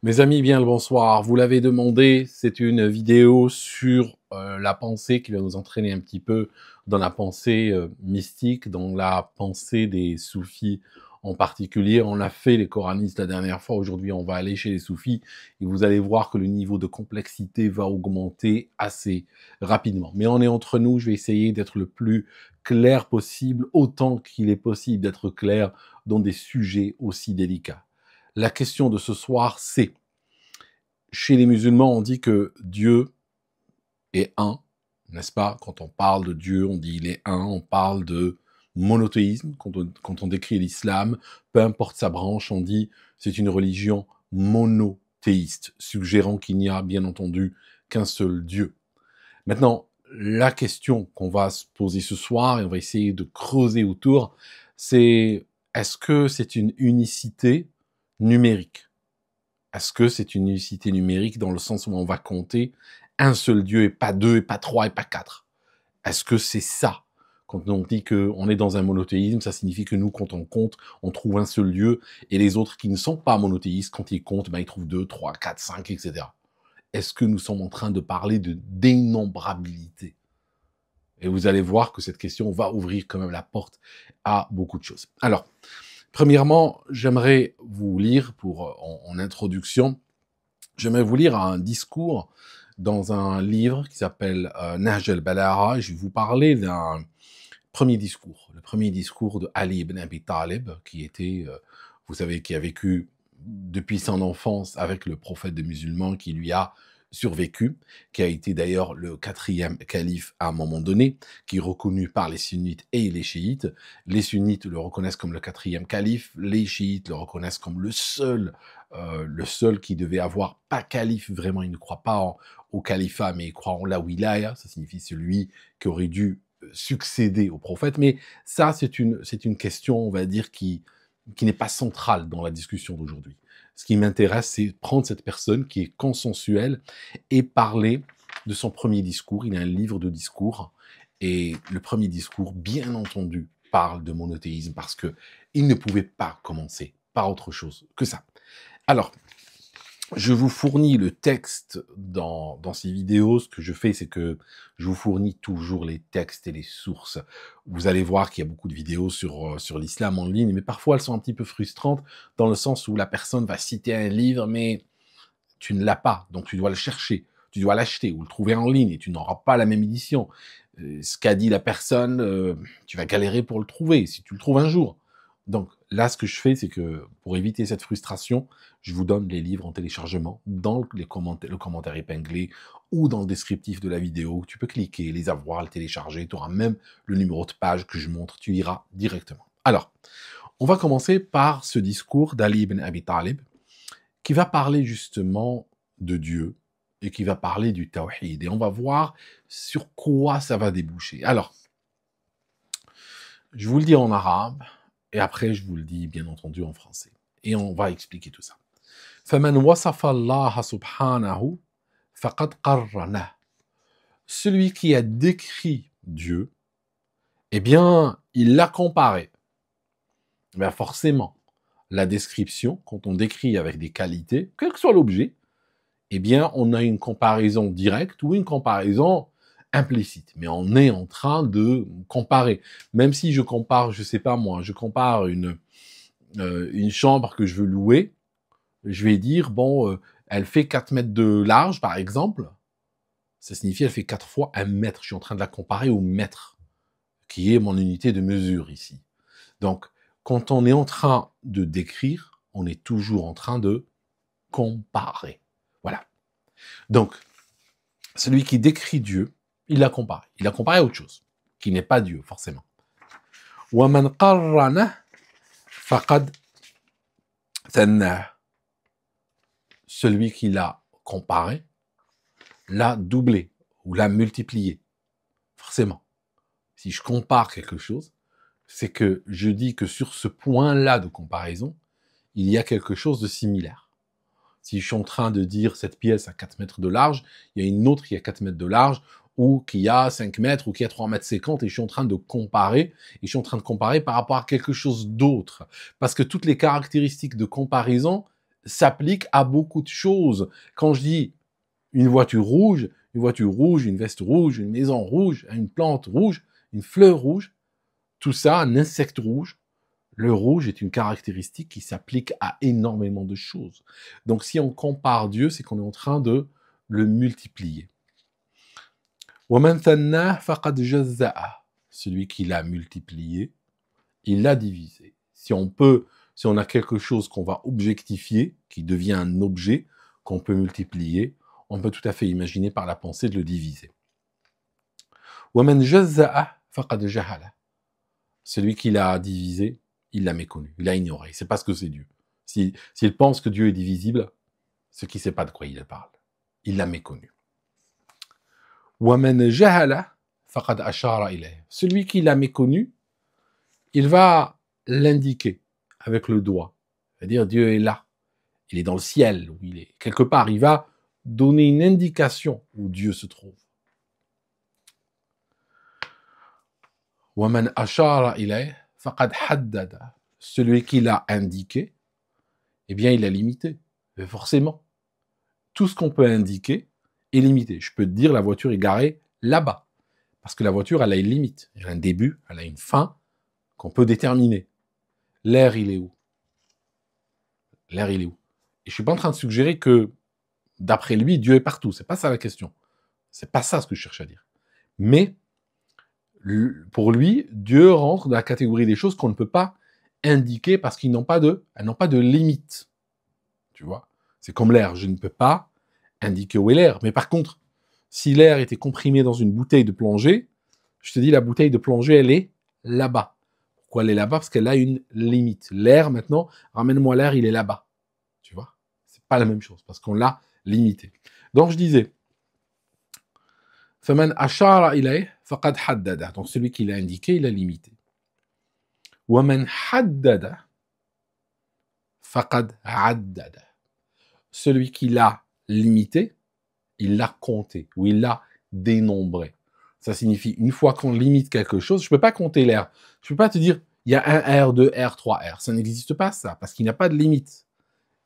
Mes amis, bien le bonsoir. Vous l'avez demandé, c'est une vidéo sur la pensée qui va nous entraîner un petit peu dans la pensée mystique, dans la pensée des soufis en particulier. On a fait les coranistes la dernière fois, aujourd'hui on va aller chez les soufis et vous allez voir que le niveau de complexité va augmenter assez rapidement. Mais on est entre nous, je vais essayer d'être le plus clair possible, autant qu'il est possible d'être clair dans des sujets aussi délicats. La question de ce soir, c'est, chez les musulmans, on dit que Dieu est un, n'est-ce pas? Quand on parle de Dieu, on dit il est un, on parle de monothéisme, quand on décrit l'islam, peu importe sa branche, on dit c'est une religion monothéiste, suggérant qu'il n'y a bien entendu qu'un seul Dieu. Maintenant, la question qu'on va se poser ce soir, et on va essayer de creuser autour, c'est est-ce que c'est une unicité numérique? Est-ce que c'est une unicité numérique dans le sens où on va compter un seul Dieu et pas deux, et pas trois, et pas quatre? Est-ce que c'est ça? Quand on dit qu'on est dans un monothéisme, ça signifie que nous, quand on compte, on trouve un seul Dieu, et les autres qui ne sont pas monothéistes, quand ils comptent, ils trouvent 2, 3, 4, 5, etc. Est-ce que nous sommes en train de parler de dénombrabilité? Et vous allez voir que cette question va ouvrir quand même la porte à beaucoup de choses. Alors, premièrement, j'aimerais vous lire, en introduction, j'aimerais vous lire un discours dans un livre qui s'appelle Nahj al-Balagha. Je vais vous parler d'un premier discours, le premier discours de Ali ibn Abi Talib, qui était, vous savez, qui a vécu depuis son enfance avec le prophète des musulmans, qui lui a survécu, qui a été d'ailleurs le 4e calife à un moment donné, qui est reconnu par les sunnites et les chiites. Les sunnites le reconnaissent comme le 4e calife, les chiites le reconnaissent comme le seul qui devait avoir pas calife, vraiment, ils ne croient pas au califat, mais ils croient en la wilaya, ça signifie celui qui aurait dû succéder au prophète. Mais ça, c'est une question, on va dire, qui n'est pas centrale dans la discussion d'aujourd'hui. Ce qui m'intéresse, c'est prendre cette personne qui est consensuelle et parler de son premier discours. Il a un livre de discours, et le premier discours, bien entendu, parle de monothéisme, parce que il ne pouvait pas commencer par autre chose que ça. Alors, je vous fournis le texte dans ces vidéos. Ce que je fais, c'est que je vous fournis toujours les textes et les sources. Vous allez voir qu'il y a beaucoup de vidéos sur l'islam en ligne, mais parfois elles sont un petit peu frustrantes, dans le sens où la personne va citer un livre, mais tu ne l'as pas, donc tu dois le chercher, tu dois l'acheter ou le trouver en ligne, et tu n'auras pas la même édition. Ce qu'a dit la personne, tu vas galérer pour le trouver, si tu le trouves un jour. Donc là, ce que je fais, c'est que pour éviter cette frustration, je vous donne les livres en téléchargement dans le commentaire épinglé ou dans le descriptif de la vidéo. Tu peux cliquer, les avoir, les télécharger. Tu auras même le numéro de page que je montre. Tu iras directement. Alors, on va commencer par ce discours d'Ali ibn Abi Talib qui va parler justement de Dieu et qui va parler du tawhid. Et on va voir sur quoi ça va déboucher. Alors, je vous le dis en arabe, et après je vous le dis bien entendu en français. Et on va expliquer tout ça. فَمَنْ وَصَفَ اللَّهَ سُبْحَانَهُ فَقَدْ قَرَّنَهُ. Celui qui a décrit Dieu, eh bien, il l'a comparé. Ben forcément, la description, quand on décrit avec des qualités, quel que soit l'objet, eh bien, on a une comparaison directe ou une comparaison implicite. Mais on est en train de comparer. Même si je compare, je sais pas moi, je compare une chambre que je veux louer, je vais dire, bon, elle fait 4 mètres de large, par exemple. Ça signifie elle fait 4 fois 1 mètre. Je suis en train de la comparer au mètre, qui est mon unité de mesure ici. Donc, quand on est en train de décrire, on est toujours en train de comparer. Voilà. Donc, celui qui décrit Dieu, il l'a comparé. Il l'a comparé à autre chose, qui n'est pas Dieu, forcément. وَمَنْ قَرَّنَهُ فَقَدْ ثَنَّهُ. Celui qui l'a comparé, l'a doublé, ou l'a multiplié. Forcément. Si je compare quelque chose, c'est que je dis que sur ce point-là de comparaison, il y a quelque chose de similaire. Si je suis en train de dire cette pièce a 4 mètres de large, il y a une autre qui a 4 mètres de large, ou qui a 5 mètres, ou qui a 3 mètres 50, et je suis en train de comparer, et je suis en train de comparer par rapport à quelque chose d'autre. Parce que toutes les caractéristiques de comparaison s'applique à beaucoup de choses. Quand je dis une voiture rouge, une veste rouge, une maison rouge, une plante rouge, une fleur rouge, tout ça, un insecte rouge, le rouge est une caractéristique qui s'applique à énormément de choses. Donc si on compare Dieu, c'est qu'on est en train de le multiplier. وَمَنْ ثَنَّاهُ فَقَدْ جَزَّأَهُ. Celui qui l'a multiplié, il l'a divisé. Si on a quelque chose qu'on va objectifier, qui devient un objet qu'on peut multiplier, on peut tout à fait imaginer par la pensée de le diviser. وَمَنْ جَزَّأَهُ فَقَدْ جَهَلَهُ. Celui qui l'a divisé, il l'a méconnu, il l'a ignoré, il ne sait pas ce que c'est Dieu. S'il pense que Dieu est divisible, c'est qu'il ne sait pas de quoi il parle. Il l'a méconnu. وَمَنْ جَهَلَهُ فَقَدْ أَشَارَ إِلَيْهِ. Celui qui l'a méconnu, il va l'indiquer avec le doigt. C'est-à-dire Dieu est là, il est dans le ciel, où il est quelque part. Il va donner une indication où Dieu se trouve. وَمَنْ أَشَارَ إِلَيْهِ فَقَدْ حَدَّدَ. Celui qui l'a indiqué, eh bien, il l'a limité. Mais forcément, tout ce qu'on peut indiquer est limité. Je peux te dire, la voiture est garée là-bas. Parce que la voiture, elle a une limite. Elle a un début, elle a une fin qu'on peut déterminer. L'air, il est où? L'air, il est où? Et je suis pas en train de suggérer que, d'après lui, Dieu est partout. C'est pas ça la question. C'est pas ça ce que je cherche à dire. Mais, pour lui, Dieu rentre dans la catégorie des choses qu'on ne peut pas indiquer parce qu'elles n'ont pas de limite. Tu vois? C'est comme l'air. Je ne peux pas indiquer où est l'air. Mais par contre, si l'air était comprimé dans une bouteille de plongée, je te dis, la bouteille de plongée, elle est là-bas. Pourquoi elle est là-bas? Parce qu'elle a une limite. L'air, maintenant, ramène-moi l'air, il est là-bas. Tu vois? C'est pas la même chose, parce qu'on l'a limité. Donc, je disais, فَمَنْ أَشَارَ إِلَيْهِ فَقَدْ حَدَّدَ. Donc, celui qui l'a indiqué, il a limité. وَمَنْ حَدَّدَ فَقَدْ عَدَّدَ. Celui qui l'a limité, il l'a compté, ou il l'a dénombré. Ça signifie, une fois qu'on limite quelque chose, je ne peux pas compter l'air. Je ne peux pas te dire, il y a un R, 2 R, 3 R. Ça n'existe pas, ça, parce qu'il n'y a pas de limite.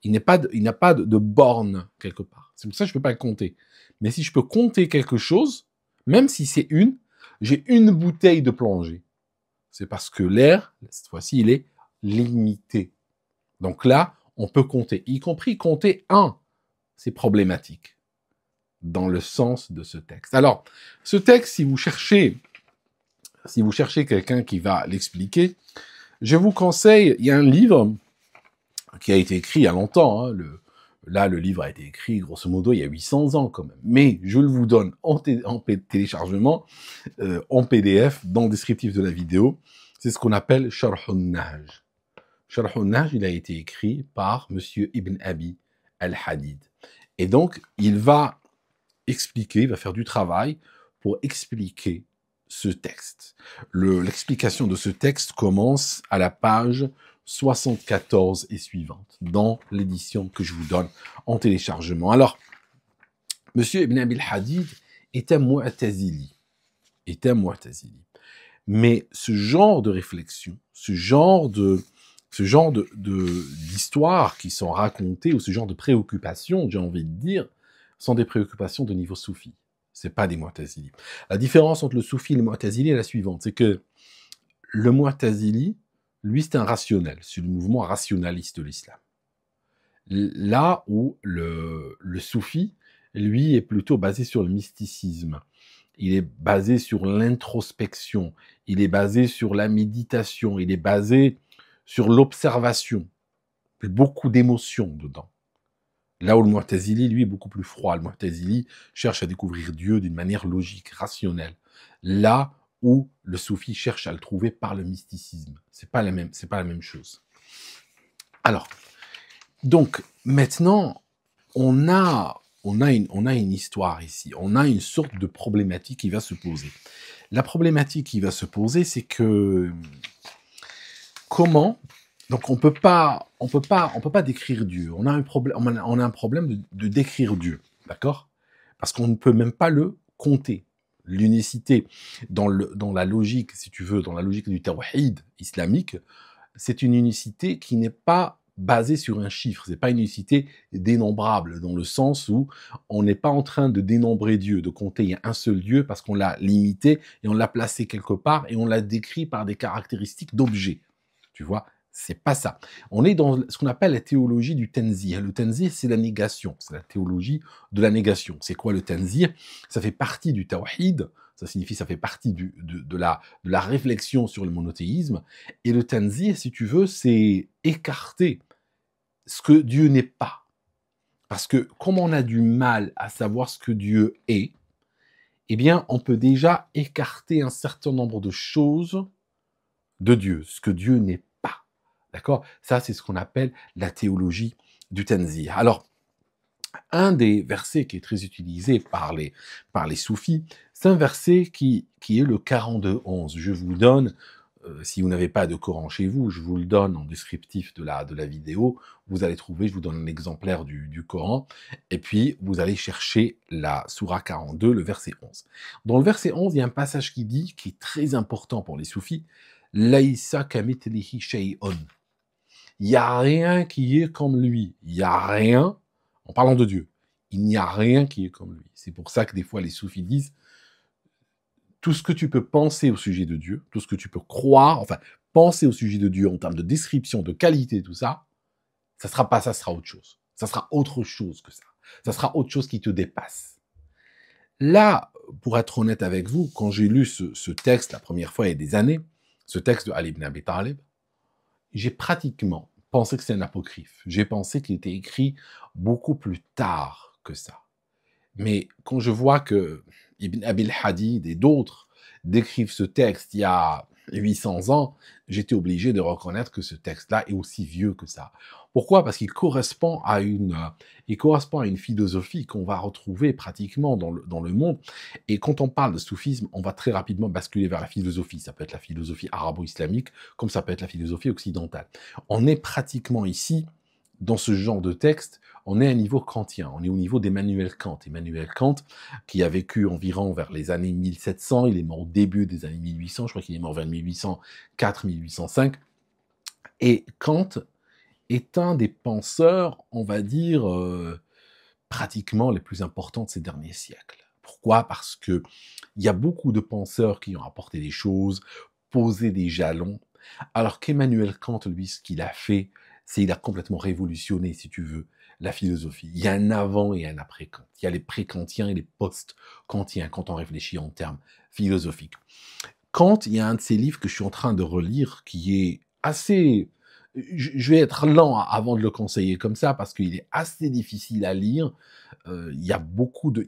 Il n'y a pas de borne, quelque part. C'est pour ça que je ne peux pas le compter. Mais si je peux compter quelque chose, même si c'est j'ai une bouteille de plongée. C'est parce que l'air, cette fois-ci, il est limité. Donc là, on peut compter, y compris compter 1. C'est problématique dans le sens de ce texte. Alors, ce texte, si vous cherchez quelqu'un qui va l'expliquer, je vous conseille, il y a un livre qui a été écrit il y a longtemps, hein, le livre a été écrit, grosso modo, il y a 800 ans quand même. Mais je le vous donne en téléchargement, en PDF, dans le descriptif de la vidéo. C'est ce qu'on appelle Sharh al-Nahj. Sharh al-Nahj, il a été écrit par Monsieur Ibn Abi al-Hadid. Et donc, il va faire du travail pour expliquer ce texte. L'explication de ce texte commence à la page 74 et suivante, dans l'édition que je vous donne en téléchargement. Alors, Monsieur Ibn Abi al-Hadid est un Mu'tazili. Mais ce genre de réflexion, ce genre d'histoires qui sont racontées, ou ce genre de préoccupations, j'ai envie de dire, sont des préoccupations de niveau soufi. C'est pas des Mu'tazili. La différence entre le soufi et le Mu'tazili est la suivante, c'est que le Mu'tazili, lui, c'est un rationnel, c'est le mouvement rationaliste de l'islam. Là où le soufi, lui, est plutôt basé sur le mysticisme. Il est basé sur l'introspection, il est basé sur la méditation, il est basé sur l'observation. Il y a beaucoup d'émotions dedans. Là où le Mu'tazili, lui, est beaucoup plus froid. Le Mu'tazili cherche à découvrir Dieu d'une manière logique, rationnelle. Là où le soufi cherche à le trouver par le mysticisme. C'est pas la même chose. Alors, donc, maintenant, on a une histoire ici. On a une sorte de problématique qui va se poser. La problématique qui va se poser, c'est que comment... Donc on peut pas décrire Dieu. On a un problème de décrire Dieu, d'accord? Parce qu'on ne peut même pas le compter. L'unicité dans la logique, si tu veux, dans la logique du tawhid islamique, c'est une unicité qui n'est pas basée sur un chiffre. C'est pas une unicité dénombrable, dans le sens où on n'est pas en train de dénombrer Dieu, de compter il y a un seul Dieu parce qu'on l'a limité et on l'a placé quelque part et on l'a décrit par des caractéristiques d'objets. Tu vois, c'est pas ça. On est dans ce qu'on appelle la théologie du Tanzih. Le Tanzih, c'est la négation. C'est la théologie de la négation. C'est quoi le Tanzih? Ça fait partie du Tawhid. Ça signifie, ça fait partie de la réflexion sur le monothéisme. Et le Tanzih, si tu veux, c'est écarter ce que Dieu n'est pas. Parce que comme on a du mal à savoir ce que Dieu est, eh bien, on peut déjà écarter un certain nombre de choses de Dieu, ce que Dieu n'est pas. D'accord? Ça, c'est ce qu'on appelle la théologie du Tanzih. Alors, un des versets qui est très utilisé par les soufis, c'est un verset qui est le 42-11. Je vous donne, si vous n'avez pas de Coran chez vous, je vous le donne en descriptif de la vidéo. Vous allez trouver, je vous donne un exemplaire du Coran, et puis vous allez chercher la Sourate 42, le verset 11. Dans le verset 11, il y a un passage qui dit, qui est très important pour les soufis, « Laïsa kamithlihi shay'un » Il n'y a rien qui est comme lui. Il n'y a rien, en parlant de Dieu, il n'y a rien qui est comme lui. C'est pour ça que des fois les soufis disent tout ce que tu peux penser au sujet de Dieu, tout ce que tu peux croire, enfin, penser au sujet de Dieu en termes de description, de qualité, tout ça, ça sera pas ça, sera autre chose. Ça sera autre chose que ça. Ça sera autre chose qui te dépasse. Là, pour être honnête avec vous, quand j'ai lu ce texte la première fois il y a des années, ce texte de Ali ibn Abi Talib, j'ai pratiquement pensé que c'est un apocryphe. J'ai pensé qu'il était écrit beaucoup plus tard que ça. Mais quand je vois que Ibn Abil Hadid et d'autres décrivent ce texte il y a 800 ans, j'étais obligé de reconnaître que ce texte-là est aussi vieux que ça. Pourquoi? Parce qu'il correspond à une philosophie qu'on va retrouver pratiquement dans le monde. Et quand on parle de soufisme, on va très rapidement basculer vers la philosophie. Ça peut être la philosophie arabo-islamique, comme ça peut être la philosophie occidentale. On est pratiquement ici, dans ce genre de texte, on est à un niveau kantien, on est au niveau d'Emmanuel Kant. Emmanuel Kant, qui a vécu environ vers les années 1700, il est mort au début des années 1800, je crois qu'il est mort vers 1804-1805. Et Kant est un des penseurs, on va dire, pratiquement les plus importants de ces derniers siècles. Pourquoi? Parce que il y a beaucoup de penseurs qui ont apporté des choses, posé des jalons, alors qu'Emmanuel Kant, lui, ce qu'il a fait, c'est qu'il a complètement révolutionné, si tu veux, la philosophie. Il y a un avant et un après Kant. Il y a les pré-kantiens et les post-kantiens quand on réfléchit en termes philosophiques. Kant, il y a un de ses livres que je suis en train de relire qui est assez... Je vais être lent avant de le conseiller comme ça parce qu'il est assez difficile à lire. Il y a beaucoup de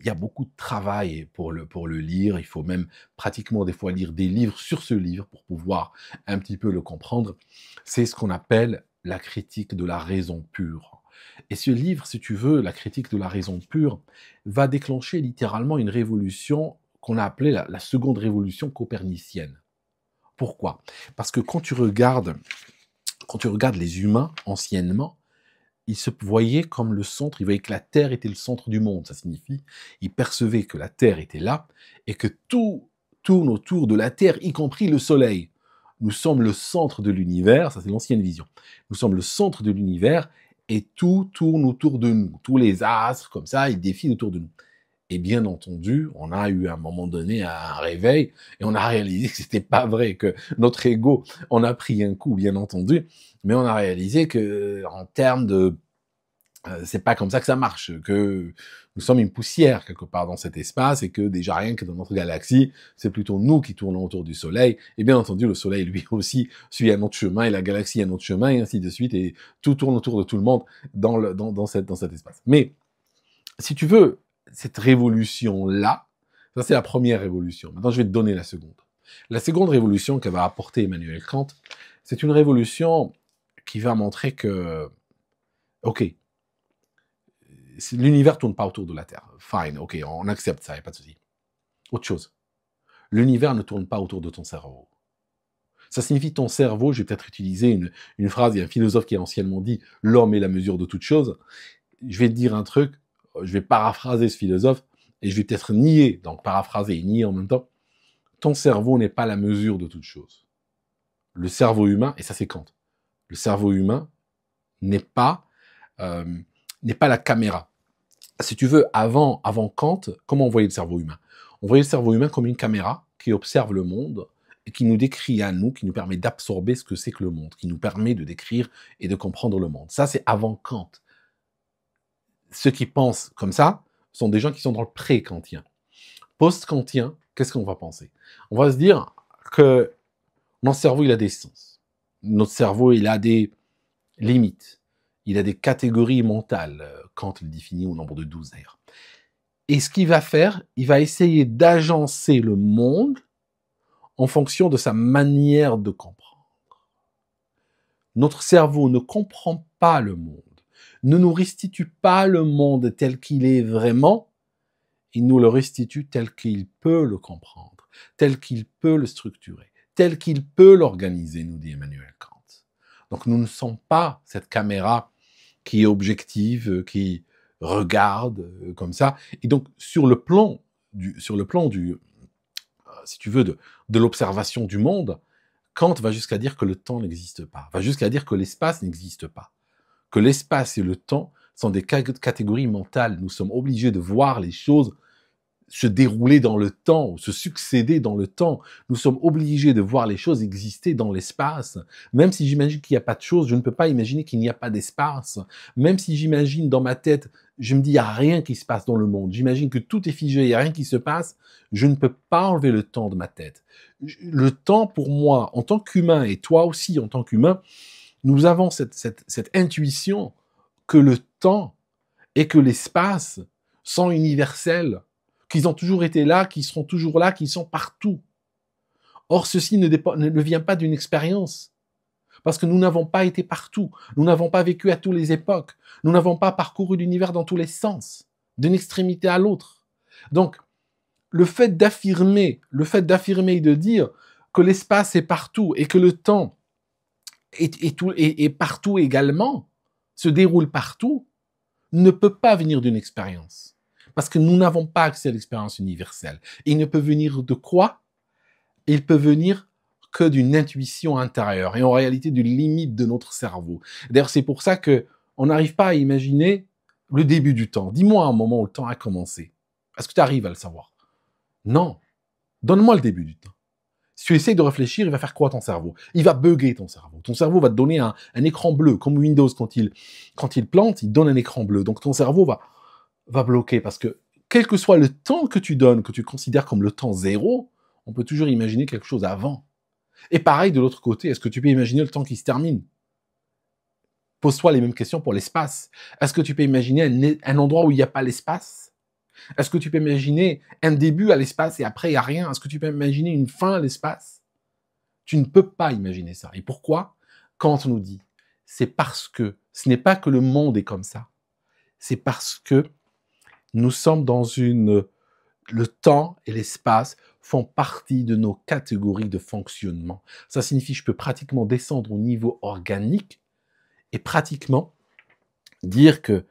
travail pour le lire. Il faut même pratiquement des fois lire des livres sur ce livre pour pouvoir un petit peu le comprendre. C'est ce qu'on appelle la critique de la raison pure. Et ce livre, si tu veux, la critique de la raison pure, va déclencher littéralement une révolution qu'on a appelée la seconde révolution copernicienne. Pourquoi? Parce que quand tu regardes les humains anciennement, ils se voyaient comme le centre, ils voyaient que la Terre était le centre du monde. Ça signifie, ils percevaient que la Terre était là et que tout tourne autour de la Terre, y compris le Soleil. Nous sommes le centre de l'univers, ça c'est l'ancienne vision. Nous sommes le centre de l'univers et tout tourne autour de nous. Tous les astres, comme ça, ils défilent autour de nous. Et bien entendu, on a eu à un moment donné un réveil et on a réalisé que c'était pas vrai, que notre ego en a pris un coup, bien entendu, mais on a réalisé que en termes de c'est pas comme ça que ça marche, que nous sommes une poussière quelque part dans cet espace et que déjà rien que dans notre galaxie, c'est plutôt nous qui tournons autour du Soleil. Et bien entendu, le Soleil lui aussi suit un autre chemin et la galaxie un autre chemin et ainsi de suite et tout tourne autour de tout le monde dans cet espace. Mais si tu veux, cette révolution-là, ça c'est la première révolution. Maintenant, je vais te donner la seconde. La seconde révolution que va apporter Emmanuel Kant, c'est une révolution qui va montrer que, ok, l'univers tourne pas autour de la Terre. Fine, ok, on accepte ça, il n'y a pas de souci. Autre chose, l'univers ne tourne pas autour de ton cerveau. Ça signifie ton cerveau, je vais peut-être utiliser une phrase, il y a un philosophe qui a anciennement dit « l'homme est la mesure de toute chose ». Je vais te dire un truc, je vais paraphraser ce philosophe, et je vais peut-être nier, donc paraphraser et nier en même temps, ton cerveau n'est pas la mesure de toute chose. Le cerveau humain, et ça c'est Kant, le cerveau humain n'est pas, la caméra. Si tu veux, avant Kant, comment on voyait le cerveau humain? On voyait le cerveau humain comme une caméra qui observe le monde et qui nous décrit à nous, qui nous permet d'absorber ce que c'est que le monde, qui nous permet de décrire et de comprendre le monde. Ça, c'est avant Kant. Ceux qui pensent comme ça sont des gens qui sont dans le pré-kantien. Post-kantien, qu'est-ce qu'on va penser? On va se dire que notre cerveau, il a des sens. Notre cerveau, il a des limites. Il a des catégories mentales. Kant le définit au nombre de 12 d'ailleurs. Et ce qu'il va faire, il va essayer d'agencer le monde en fonction de sa manière de comprendre. Notre cerveau ne comprend pas le monde, ne nous restitue pas le monde tel qu'il est vraiment, il nous le restitue tel qu'il peut le comprendre, tel qu'il peut le structurer, tel qu'il peut l'organiser, nous dit Emmanuel Kant. Donc nous ne sommes pas cette caméra qui est objective, qui regarde comme ça. Et donc sur le plan du, si tu veux, de l'observation du monde, Kant va jusqu'à dire que le temps n'existe pas, va jusqu'à dire que l'espace n'existe pas, que l'espace et le temps sont des catégories mentales. Nous sommes obligés de voir les choses se dérouler dans le temps, se succéder dans le temps. Nous sommes obligés de voir les choses exister dans l'espace. Même si j'imagine qu'il n'y a pas de choses, je ne peux pas imaginer qu'il n'y a pas d'espace. Même si j'imagine dans ma tête, je me dis, il n'y a rien qui se passe dans le monde. J'imagine que tout est figé, il n'y a rien qui se passe. Je ne peux pas enlever le temps de ma tête. Le temps, pour moi, en tant qu'humain, et toi aussi en tant qu'humain, nous avons cette intuition que le temps et que l'espace sont universels, qu'ils ont toujours été là, qu'ils seront toujours là, qu'ils sont partout. Or, ceci ne vient pas d'une expérience, parce que nous n'avons pas été partout, nous n'avons pas vécu à toutes les époques, nous n'avons pas parcouru l'univers dans tous les sens, d'une extrémité à l'autre. Donc, le fait d'affirmer et de dire que l'espace est partout et que le temps est partout également, se déroule partout, ne peut pas venir d'une expérience. Parce que nous n'avons pas accès à l'expérience universelle. Il ne peut venir de quoi? Il peut venir que d'une intuition intérieure et en réalité d'une limite de notre cerveau. D'ailleurs, c'est pour ça que on n'arrive pas à imaginer le début du temps. Dis-moi un moment où le temps a commencé. Est-ce que tu arrives à le savoir? Non. Donne-moi le début du temps. Si tu essaies de réfléchir, il va faire quoi ton cerveau? Il va bugger ton cerveau. Ton cerveau va te donner un écran bleu, comme Windows quand il plante, il donne un écran bleu. Donc ton cerveau va bloquer parce que quel que soit le temps que tu donnes, que tu considères comme le temps zéro, on peut toujours imaginer quelque chose avant. Et pareil de l'autre côté, est-ce que tu peux imaginer le temps qui se termine? Pose-toi les mêmes questions pour l'espace. Est-ce que tu peux imaginer un endroit où il n'y a pas l'espace? Est-ce que tu peux imaginer un début à l'espace et après il n'y a rien? Est-ce que tu peux imaginer une fin à l'espace? Tu ne peux pas imaginer ça. Et pourquoi? Kant nous dit, c'est parce que ce n'est pas que le monde est comme ça. C'est parce que nous sommes dans le temps et l'espace font partie de nos catégories de fonctionnement. Ça signifie que je peux pratiquement descendre au niveau organique et pratiquement dire que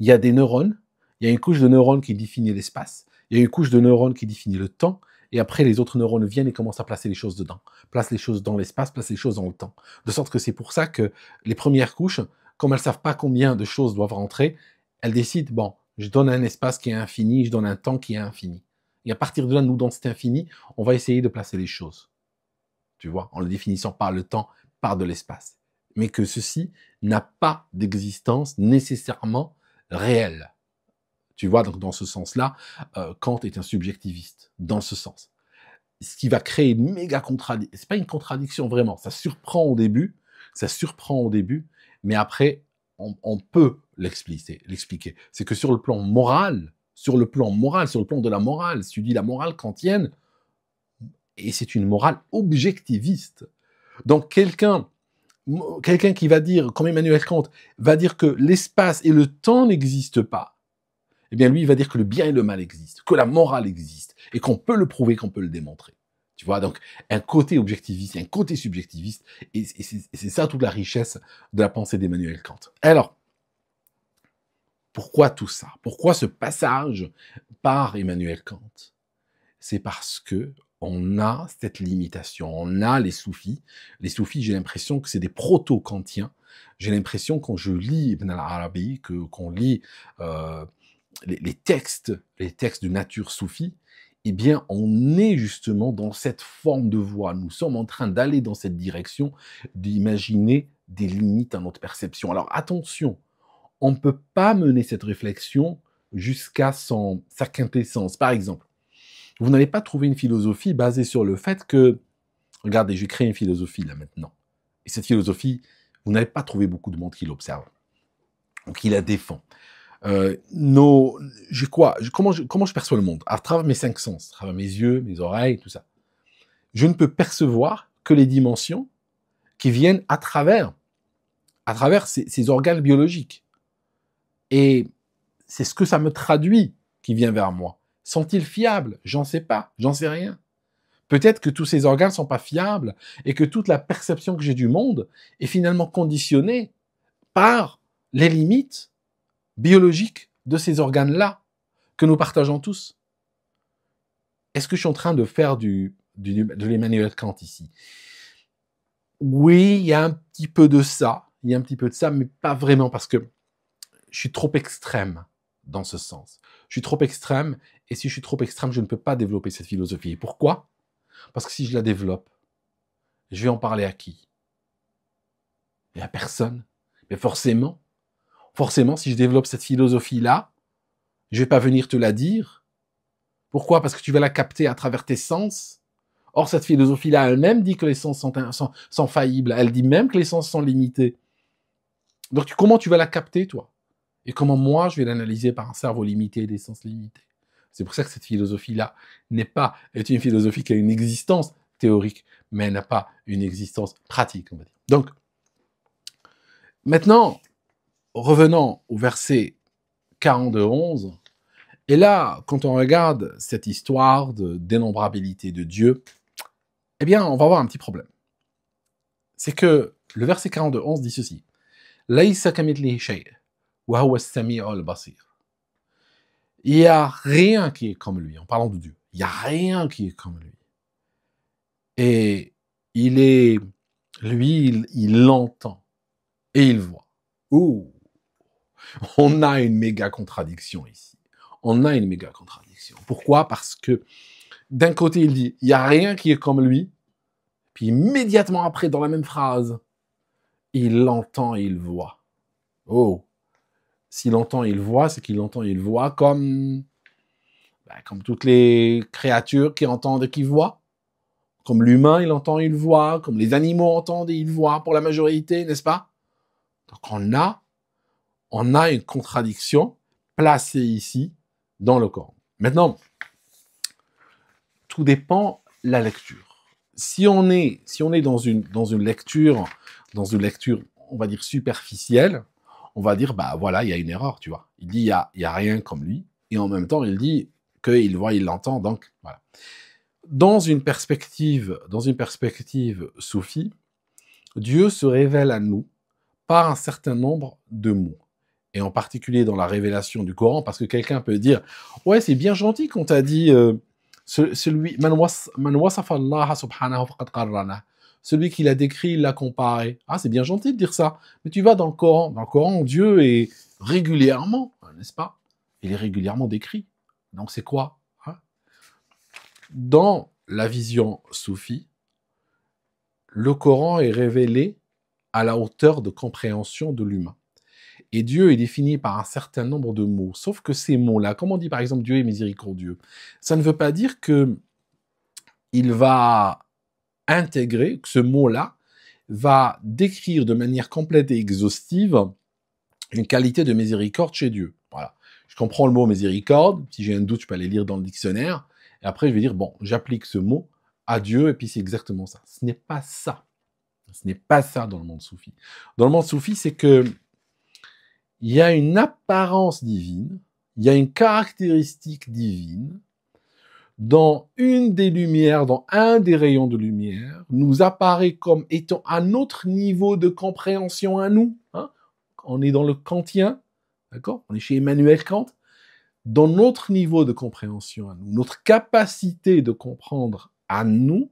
il y a des neurones, il y a une couche de neurones qui définit l'espace, il y a une couche de neurones qui définit le temps, et après les autres neurones viennent et commencent à placer les choses dedans, placent les choses dans l'espace, placent les choses dans le temps. De sorte que c'est pour ça que les premières couches, comme elles savent pas combien de choses doivent rentrer, elles décident, bon, je donne un espace qui est infini, je donne un temps qui est infini. Et à partir de là, nous, dans cet infini, on va essayer de placer les choses. Tu vois, en le définissant par le temps, par de l'espace. Mais que ceci n'a pas d'existence nécessairement réelle. Tu vois, donc dans ce sens-là, Kant est un subjectiviste, dans ce sens. Ce qui va créer une méga contradiction. C'est pas une contradiction vraiment, ça surprend au début, mais après, on peut l'expliquer. C'est que sur le plan moral, sur le plan de la morale, si tu dis la morale kantienne, et c'est une morale objectiviste. Donc quelqu'un qui va dire, comme Emmanuel Kant, va dire que l'espace et le temps n'existent pas, eh bien lui, il va dire que le bien et le mal existent, que la morale existe, et qu'on peut le prouver, qu'on peut le démontrer. Tu vois, donc un côté objectiviste, un côté subjectiviste, et c'est ça toute la richesse de la pensée d'Emmanuel Kant. Alors, pourquoi tout ça? Pourquoi ce passage par Emmanuel Kant? C'est parce que on a cette limitation, on a les soufis. Les soufis, j'ai l'impression que c'est des proto-kantiens, J'ai l'impression quand je lis Ibn al-Arabi, qu'on lit les textes de nature soufie, eh bien, on est justement dans cette forme de voie. Nous sommes en train d'aller dans cette direction, d'imaginer des limites à notre perception. Alors attention, on ne peut pas mener cette réflexion jusqu'à sa quintessence. Par exemple, vous n'allez pas trouver une philosophie basée sur le fait que, regardez, je vais créer une philosophie là maintenant. Et cette philosophie, vous n'allez pas trouver beaucoup de monde qui l'observe, ou qui la défend. Comment je perçois le monde? À travers mes 5 sens, à travers mes yeux, mes oreilles, tout ça. Je ne peux percevoir que les dimensions qui viennent à travers ces organes biologiques. Et c'est ce que ça me traduit qui vient vers moi. Sont-ils fiables? J'en sais pas, j'en sais rien. Peut-être que tous ces organes sont pas fiables et que toute la perception que j'ai du monde est finalement conditionnée par les limites biologiques de ces organes-là que nous partageons tous. Est-ce que je suis en train de faire de l'Emmanuel Kant ici? Oui, il y a un petit peu de ça, mais pas vraiment parce que je suis trop extrême dans ce sens. Je suis trop extrême, et si je suis trop extrême, je ne peux pas développer cette philosophie. Et pourquoi? Parce que si je la développe, je vais en parler à qui? Et à personne. Mais forcément, si je développe cette philosophie-là, je vais pas venir te la dire. Pourquoi? Parce que tu vas la capter à travers tes sens. Or, cette philosophie-là elle-même dit que les sens sont faillibles. Elle dit même que les sens sont limités. Donc, comment tu vas la capter, toi? Et comment moi, je vais l'analyser par un cerveau limité et des sens limités? C'est pour ça que cette philosophie-là est une philosophie qui a une existence théorique, mais elle n'a pas une existence pratique, on va dire. Donc, maintenant, revenons au verset 42-11. Et là, quand on regarde cette histoire de dénombrabilité de Dieu, eh bien, on va avoir un petit problème. C'est que le verset 42-11 dit ceci. « Laïsa kamithlihi shay', wa huwa as-sami'ul basir » Il n'y a rien qui est comme lui, en parlant de Dieu. Il n'y a rien qui est comme lui. Et il entend et il voit. Ouh, on a une méga contradiction ici. Pourquoi? Parce que d'un côté, il dit, il n'y a rien qui est comme lui. Puis immédiatement après, dans la même phrase, il entend et il voit. Oh, s'il entend et il voit, c'est qu'il entend et il voit comme toutes les créatures qui entendent et qui voient. Comme l'humain, il entend et il voit. Comme les animaux entendent et ils voient pour la majorité, n'est-ce pas? Donc on a une contradiction placée ici dans le Coran. Maintenant, tout dépend de la lecture. Si on est dans une lecture, on va dire superficielle, on va dire, bah voilà, il y a une erreur, tu vois. Il dit, il y a rien comme lui, et en même temps, il dit qu'il voit, il l'entend, donc voilà. Dans une perspective soufie, Dieu se révèle à nous par un certain nombre de mots. Et en particulier dans la révélation du Coran, parce que quelqu'un peut dire, ouais, c'est bien gentil qu'on t'a dit, celui qui l'a décrit, il l'a comparé. Ah, c'est bien gentil de dire ça. Mais tu vas dans le Coran. Dans le Coran, Dieu est régulièrement, n'est-ce pas? Il est régulièrement décrit. Donc c'est quoi? Dans la vision soufie, le Coran est révélé à la hauteur de compréhension de l'humain. Et Dieu est défini par un certain nombre de mots. Sauf que ces mots-là, comme on dit par exemple Dieu est miséricordieux, ça ne veut pas dire que il va intégrer, que ce mot-là va décrire de manière complète et exhaustive une qualité de miséricorde chez Dieu. Voilà. Je comprends le mot miséricorde. Si j'ai un doute, je peux aller lire dans le dictionnaire. Et après, je vais dire, bon, j'applique ce mot à Dieu, et puis c'est exactement ça. Ce n'est pas ça. Ce n'est pas ça dans le monde soufi. Dans le monde soufi, c'est que il y a une apparence divine, il y a une caractéristique divine, dans une des lumières, dans un des rayons de lumière, nous apparaît comme étant à notre niveau de compréhension à nous. Hein. On est dans le kantien, d'accord? On est chez Emmanuel Kant. Dans notre niveau de compréhension à nous, notre capacité de comprendre à nous,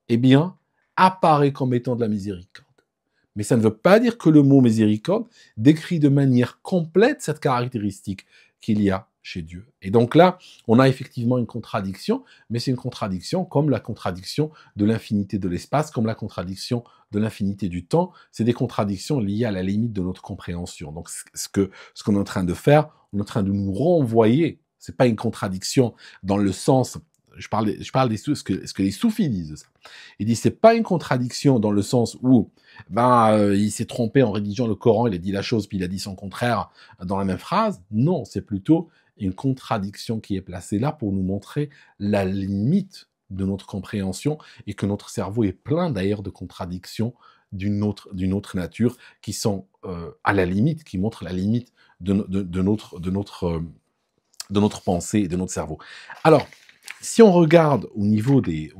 eh bien, apparaît comme étant de la miséricorde. Mais ça ne veut pas dire que le mot miséricorde décrit de manière complète cette caractéristique qu'il y a chez Dieu. Et donc là, on a effectivement une contradiction, mais c'est une contradiction comme la contradiction de l'infinité de l'espace, comme la contradiction de l'infinité du temps. C'est des contradictions liées à la limite de notre compréhension. Donc ce qu'on est en train de faire, on est en train de nous renvoyer. C'est pas une contradiction dans le sens, je parle des ce que les soufis disent ça. Ils disent c'est pas une contradiction dans le sens où il s'est trompé en rédigeant le Coran, il a dit la chose puis il a dit son contraire dans la même phrase. Non, c'est plutôt une contradiction qui est placée là pour nous montrer la limite de notre compréhension et que notre cerveau est plein d'ailleurs de contradictions d'une autre nature qui sont à la limite, qui montrent la limite de notre pensée et de notre cerveau. Alors, si on regarde au niveau des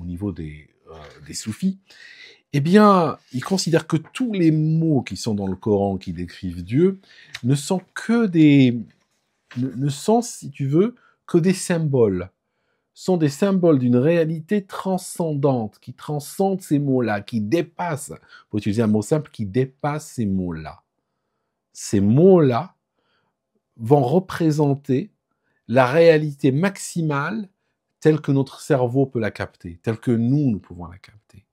soufis, eh bien, ils considèrent que tous les mots qui sont dans le Coran qui décrivent Dieu ne sont, si tu veux, que des symboles. Sont des symboles d'une réalité transcendante, qui transcende ces mots-là, qui dépasse, pour utiliser un mot simple, qui dépasse ces mots-là. Ces mots-là vont représenter la réalité maximale telle que notre cerveau peut la capter, telle que nous pouvons la capter.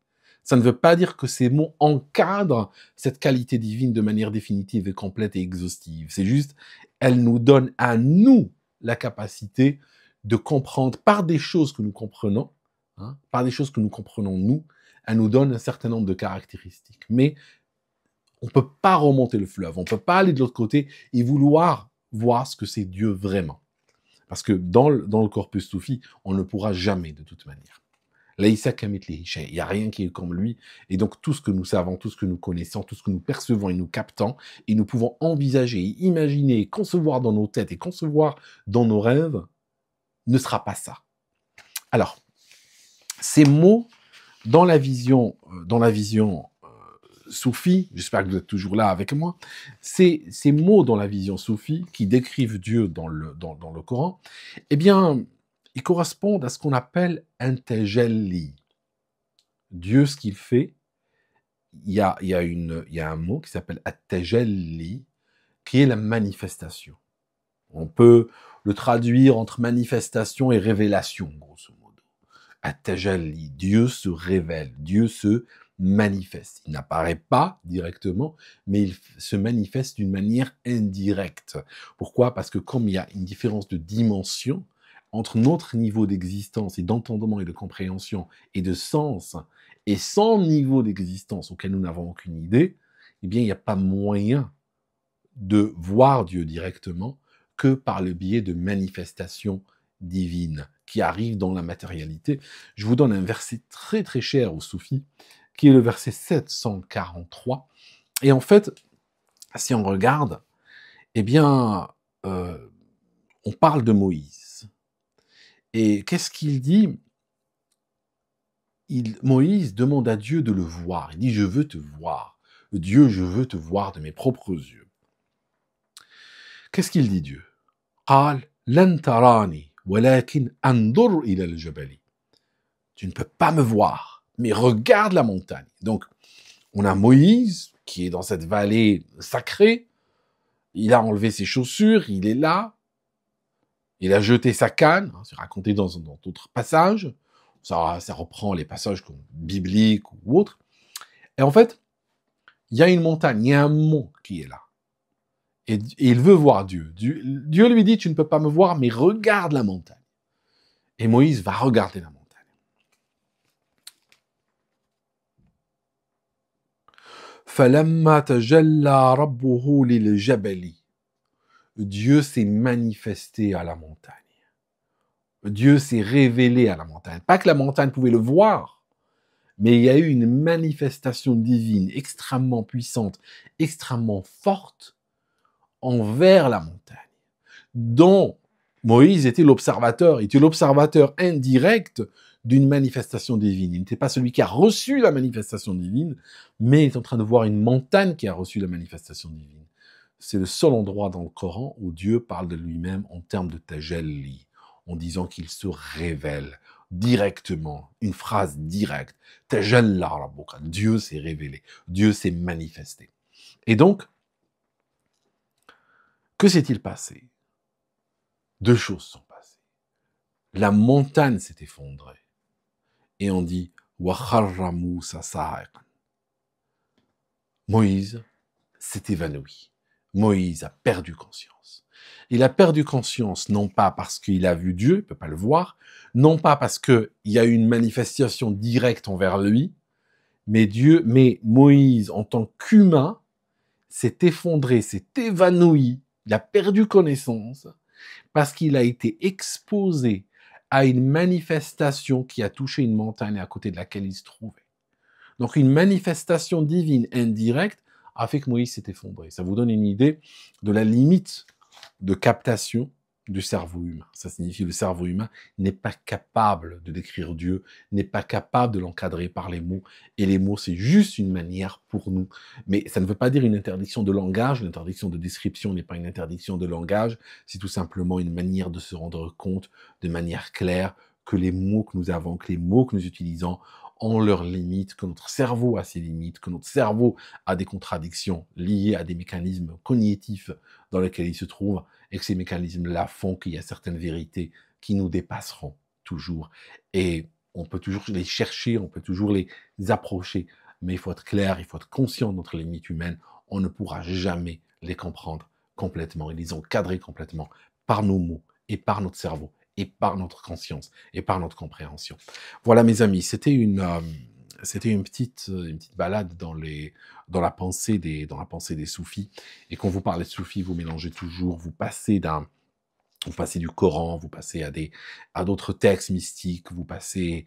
Ça ne veut pas dire que ces mots encadrent cette qualité divine de manière définitive et complète et exhaustive. C'est juste, elles nous donnent à nous la capacité de comprendre par des choses que nous comprenons, par des choses que nous comprenons nous, elles nous donnent un certain nombre de caractéristiques. Mais on ne peut pas remonter le fleuve, on ne peut pas aller de l'autre côté et vouloir voir ce que c'est Dieu vraiment. Parce que dans le corpus soufi, on ne pourra jamais de toute manière. Laïsa Kamitli, il n'y a rien qui est comme lui. Et donc tout ce que nous savons, tout ce que nous connaissons, tout ce que nous percevons et nous captons, et nous pouvons envisager, imaginer, concevoir dans nos têtes et concevoir dans nos rêves, ne sera pas ça. Alors, ces mots, dans la vision soufie, j'espère que vous êtes toujours là avec moi, ces mots dans la vision soufie qui décrivent Dieu dans le Coran, eh bien, ils correspondent à ce qu'on appelle un tajalli. Dieu, ce qu'il fait, il y a un mot qui s'appelle at-tajalli, qui est la manifestation. On peut le traduire entre manifestation et révélation, grosso modo. At-tajalli, Dieu se révèle, Dieu se manifeste. Il n'apparaît pas directement, mais il se manifeste d'une manière indirecte. Pourquoi ? Parce que comme il y a une différence de dimension entre notre niveau d'existence et d'entendement et de compréhension et de sens et son niveau d'existence auquel nous n'avons aucune idée, eh bien, il n'y a pas moyen de voir Dieu directement que par le biais de manifestations divines qui arrivent dans la matérialité. Je vous donne un verset très très cher aux soufis, qui est le verset 743. Et en fait, si on regarde, eh bien, on parle de Moïse. Et qu'est-ce qu'il dit ? Moïse demande à Dieu de le voir. Il dit, je veux te voir. Dieu, je veux te voir de mes propres yeux. Qu'est-ce qu'il dit Dieu ? قال لن تراني ولكن انظر إلى الجبل. Tu ne peux pas me voir, mais regarde la montagne. Donc, on a Moïse qui est dans cette vallée sacrée. Il a enlevé ses chaussures, il est là. Il a jeté sa canne, c'est raconté dans d'autres passages. Ça reprend les passages bibliques ou autres. Et en fait, il y a une montagne, il y a un mont qui est là. Et il veut voir Dieu. Dieu lui dit, tu ne peux pas me voir, mais regarde la montagne. Et Moïse va regarder la montagne. فَلَمَّا تَجَلَّى رَبُّهُ لِلْجَبَلِ. Dieu s'est manifesté à la montagne. Dieu s'est révélé à la montagne. Pas que la montagne pouvait le voir, mais il y a eu une manifestation divine extrêmement puissante, extrêmement forte envers la montagne, dont Moïse était l'observateur indirect d'une manifestation divine. Il n'était pas celui qui a reçu la manifestation divine, mais il est en train de voir une montagne qui a reçu la manifestation divine. C'est le seul endroit dans le Coran où Dieu parle de lui-même en termes de tajalli, en disant qu'il se révèle directement, une phrase directe. Tajalla rabbuka. Dieu s'est révélé, Dieu s'est manifesté. Et donc, que s'est-il passé? Deux choses sont passées. La montagne s'est effondrée. Et on dit, wa kharra Moussa sa'iqan. Moïse s'est évanoui. Moïse a perdu conscience. Il a perdu conscience non pas parce qu'il a vu Dieu, il ne peut pas le voir, non pas parce qu'il y a eu une manifestation directe envers lui, mais Moïse, en tant qu'humain, s'est effondré, s'est évanoui, il a perdu connaissance, parce qu'il a été exposé à une manifestation qui a touché une montagne à côté de laquelle il se trouvait. Donc une manifestation divine indirecte a fait que Moïse s'est effondré. Ça vous donne une idée de la limite de captation du cerveau humain. Ça signifie que le cerveau humain n'est pas capable de décrire Dieu, n'est pas capable de l'encadrer par les mots. Et les mots, c'est juste une manière pour nous. Mais ça ne veut pas dire une interdiction de langage. Une interdiction de description n'est pas une interdiction de langage. C'est tout simplement une manière de se rendre compte de manière claire que les mots que nous avons, que les mots que nous utilisons ont leurs limites, que notre cerveau a ses limites, que notre cerveau a des contradictions liées à des mécanismes cognitifs dans lesquels il se trouve, et que ces mécanismes-là font qu'il y a certaines vérités qui nous dépasseront toujours. Et on peut toujours les chercher, on peut toujours les approcher, mais il faut être clair, il faut être conscient de notre limite humaine. On ne pourra jamais les comprendre complètement et les encadrer complètement par nos mots et par notre cerveau et par notre conscience et par notre compréhension. Voilà mes amis, c'était une petite balade dans la pensée des soufis. Et quand vous parlez de soufis, vous mélangez toujours, vous passez du Coran, vous passez à d'autres textes mystiques, vous passez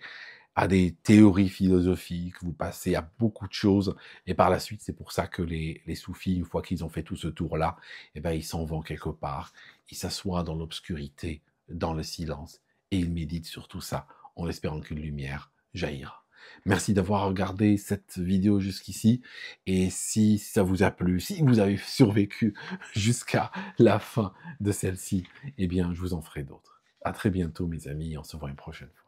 à des théories philosophiques, vous passez à beaucoup de choses, et par la suite, c'est pour ça que les soufis, une fois qu'ils ont fait tout ce tour-là, eh ben, ils s'en vont quelque part, ils s'assoient dans l'obscurité, dans le silence, et ils méditent sur tout ça, en espérant qu'une lumière jaillira. Merci d'avoir regardé cette vidéo jusqu'ici, et si ça vous a plu, si vous avez survécu jusqu'à la fin de celle-ci, eh bien, je vous en ferai d'autres. À très bientôt, mes amis, on se voit une prochaine fois.